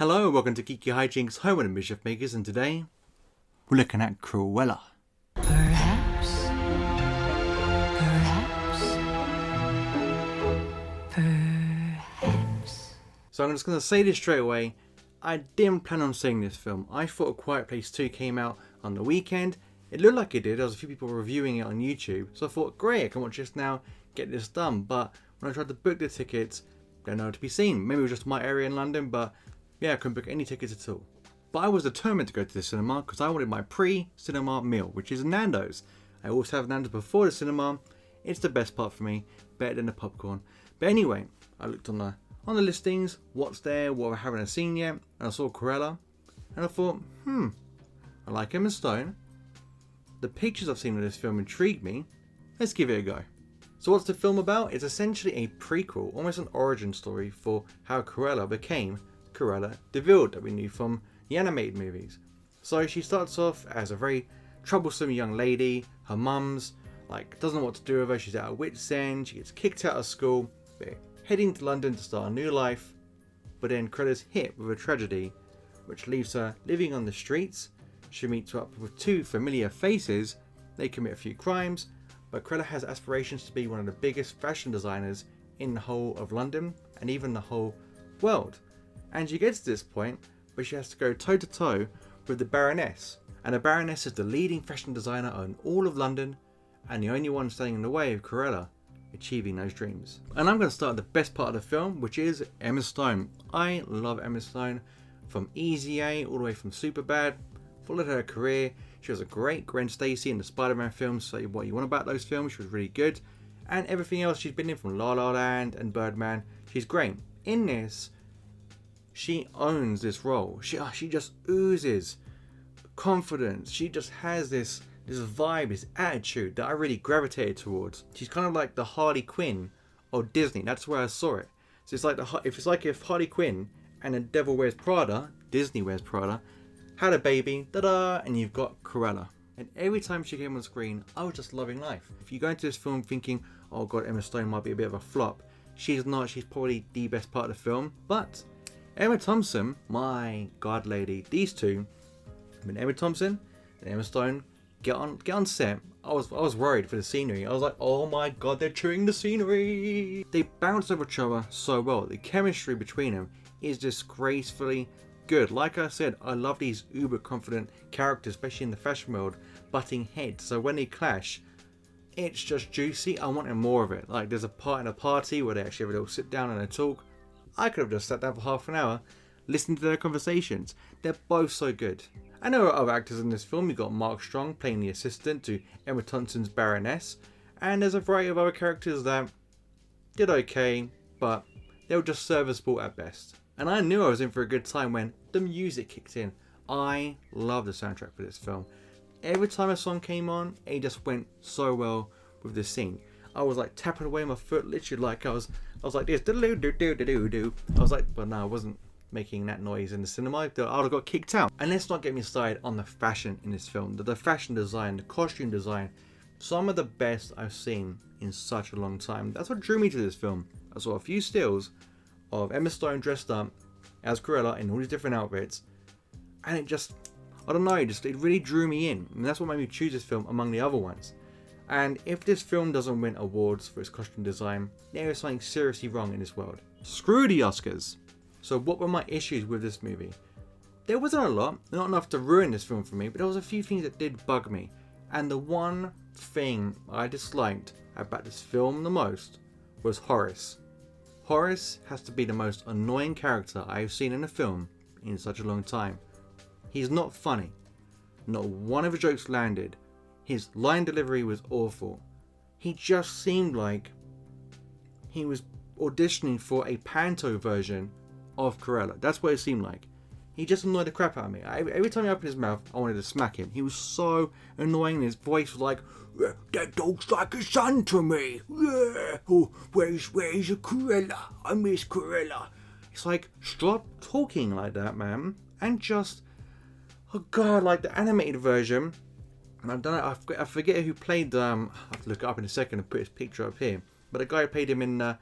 Hello, welcome to GeekyHiJynx, home of the mischief makers, and today we're looking at Cruella. Perhaps. So I'm just going to say this straight away, I didn't plan on seeing this film. I thought A Quiet Place 2 came out on the weekend. It looked like it did, there was a few people reviewing it on YouTube, so I thought, great, I can watch this now, get this done. But when I tried to book the tickets, they're nowhere to be seen. Maybe it was just my area in London, but yeah, I couldn't book any tickets at all. But I was determined to go to the cinema because I wanted my pre-cinema meal, which is Nando's. I always have Nando's before the cinema. It's the best part for me, better than the popcorn. But anyway, I looked on the listings, what's there, what I haven't seen yet, and I saw Cruella, and I thought, I like Emma Stone. The pictures I've seen of this film intrigued me. Let's give it a go. So what's the film about? It's essentially a prequel, almost an origin story for how Cruella became Cruella de Vil that we knew from the animated movies. So she starts off as a very troublesome young lady. Her mum's doesn't know what to do with her. She's at her wit's end. She gets kicked out of school. They're heading to London to start a new life. But then Cruella's hit with a tragedy, which leaves her living on the streets. She meets up with two familiar faces. They commit a few crimes, but Cruella has aspirations to be one of the biggest fashion designers in the whole of London and even the whole world. And she gets to this point where she has to go toe to toe with the Baroness. And the Baroness is the leading fashion designer in all of London and the only one standing in the way of Cruella achieving those dreams. And I'm going to start the best part of the film, which is Emma Stone. I love Emma Stone from Easy A all the way from Superbad. Followed her career. She was a great Gwen Stacy in the Spider-Man films. Say what you want about those films. She was really good. And everything else she's been in from La La Land and Birdman. She's great. In this, she owns this role. She just oozes confidence. She just has this vibe, this attitude that I really gravitated towards. She's kind of like the Harley Quinn of Disney. That's where I saw it. So it's like if Harley Quinn and the Devil Wears Prada, Disney Wears Prada, had a baby, ta-da, and you've got Cruella. And every time she came on screen, I was just loving life. If you go into this film thinking, oh god, Emma Stone might be a bit of a flop, she's not. She's probably the best part of the film. But Emma Thompson, my god lady, these two, when Emma Thompson and Emma Stone get on set, I was worried for the scenery. I was like, oh my god, they're chewing the scenery. They bounce over each other so well. The chemistry between them is disgracefully good. Like I said, I love these uber confident characters, especially in the fashion world, butting heads. So when they clash, it's just juicy. I wanted more of it. Like there's a part in a party where they actually have a little sit down and a talk. I could have just sat down for half an hour, listening to their conversations. They're both so good. And there are other actors in this film. You've got Mark Strong playing the assistant to Emma Thompson's Baroness. And there's a variety of other characters that did okay, but they were just serviceable at best. And I knew I was in for a good time when the music kicked in. I love the soundtrack for this film. Every time a song came on, it just went so well with the scene. I was like tapping away my foot, literally like I was like this. I was like, but no, I wasn't making that noise in the cinema. I would have got kicked out. And let's not get me started on the fashion in this film. The fashion design, the costume design, some of the best I've seen in such a long time. That's what drew me to this film. I saw a few stills of Emma Stone dressed up as Cruella in all these different outfits, and it just, I don't know, it really drew me in, and that's what made me choose this film among the other ones. And if this film doesn't win awards for its costume design, there is something seriously wrong in this world. Screw the Oscars. So what were my issues with this movie? There wasn't a lot, not enough to ruin this film for me, but there was a few things that did bug me. And the one thing I disliked about this film the most was Horace. Horace has to be the most annoying character I have seen in a film in such a long time. He's not funny. Not one of the jokes landed. His line delivery was awful. He just seemed like he was auditioning for a panto version of Cruella. That's what it seemed like. He just annoyed the crap out of me. Every time he opened his mouth, I wanted to smack him. He was so annoying, and his voice was like, that dog's like a son to me. Oh, where's a Cruella? I miss Cruella. It's like, stop talking like that, man. And just, oh god, like the animated version. I don't know, I forget who played, I have to look it up in a second and put his picture up here. But the guy who played him in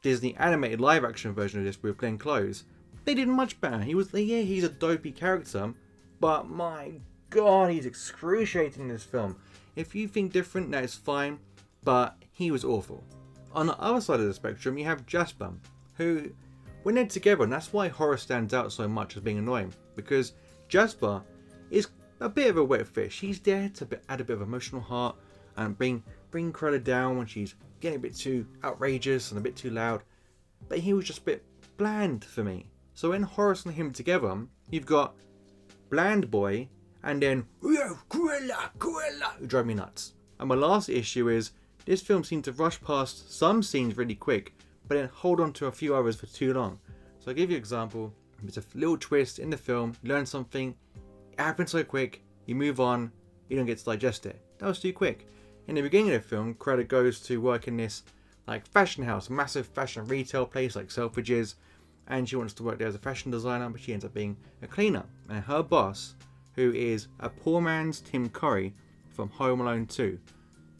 Disney animated live action version of this with Glenn Close. they did much better. He's a dopey character, but my god, he's excruciating in this film. If you think different, that is fine, but he was awful. On the other side of the spectrum, you have Jasper, who, when they're together, and that's why horror stands out so much as being annoying, because Jasper is a bit of a wet fish. He's there to add a bit of emotional heart and bring Cruella down when she's getting a bit too outrageous and a bit too loud, but he was just a bit bland for me. So when Horace and him together, you've got bland boy and then Cruella, who drive me nuts. And my last issue is this film seemed to rush past some scenes really quick, but then hold on to a few others for too long. So I'll give you an example. It's a little twist in the film, you learn something, it happens so quick, you move on, you don't get to digest it. That was too quick. In the beginning of the film, Cruella goes to work in this like fashion house, massive fashion retail place like Selfridges, and she wants to work there as a fashion designer, but she ends up being a cleaner. And her boss, who is a poor man's Tim Curry from Home Alone 2.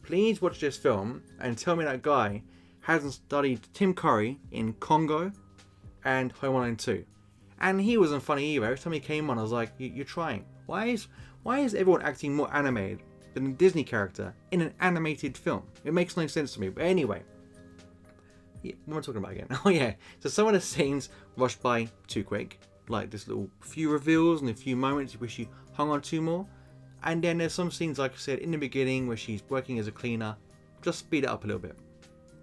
Please watch this film and tell me that guy hasn't studied Tim Curry in Congo and Home Alone 2. And he wasn't funny either. Every time he came on, I was like, you're trying. Why is everyone acting more animated than a Disney character in an animated film? It makes no sense to me. But anyway, what am I talking about again? Oh yeah, so some of the scenes rushed by too quick. Like this little few reveals and a few moments you wish you hung on to more. And then there's some scenes, like I said, in the beginning where she's working as a cleaner. Just speed it up a little bit.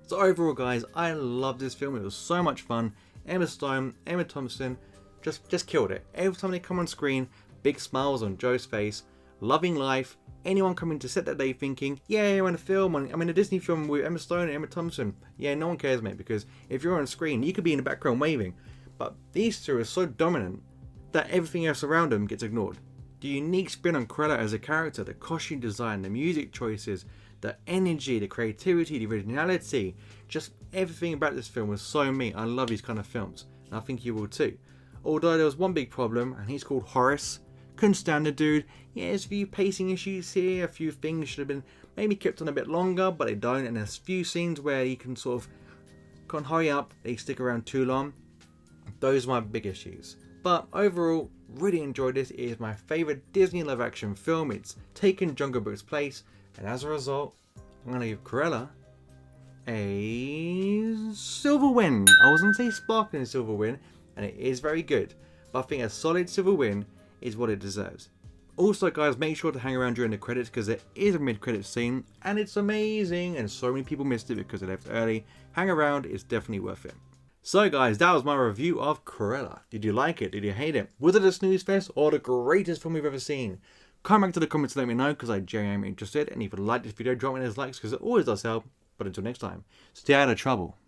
So overall, guys, I love this film. It was so much fun. Emma Stone, Emma Thompson, just killed it. Every time they come on screen, big smiles on Joe's face, loving life. Anyone coming to set that day thinking, yeah, I'm in a film, I'm in a Disney film with Emma Stone and Emma Thompson. Yeah, no one cares, mate, because if you're on screen, you could be in the background waving. But these two are so dominant that everything else around them gets ignored. The unique spin on Cruella as a character, the costume design, the music choices, the energy, the creativity, the originality, just everything about this film was so me. I love these kind of films, and I think you will too. Although there was one big problem, and he's called Horace. Couldn't stand the dude. Yeah, there's a few pacing issues here, a few things should have been maybe kept on a bit longer, but they don't, and there's a few scenes where he can sort of can't hurry up, they stick around too long. Those are my big issues. But overall, really enjoyed this. It is my favourite Disney live action film. It's taken Jungle Book's place, and as a result, I'm going to give Cruella a silver win. I was going to say sparkling silver win, and it is very good. But I think a solid silver win is what it deserves. Also, guys, make sure to hang around during the credits because there is a mid-credits scene, and it's amazing, and so many people missed it because they left early. Hang around, it's definitely worth it. So guys, that was my review of Cruella. Did you like it? Did you hate it? Was it a snooze fest or the greatest film we've ever seen? Come back to the comments to let me know because I genuinely am interested. And if you like this video, drop me those likes because it always does help. But until next time, stay out of trouble.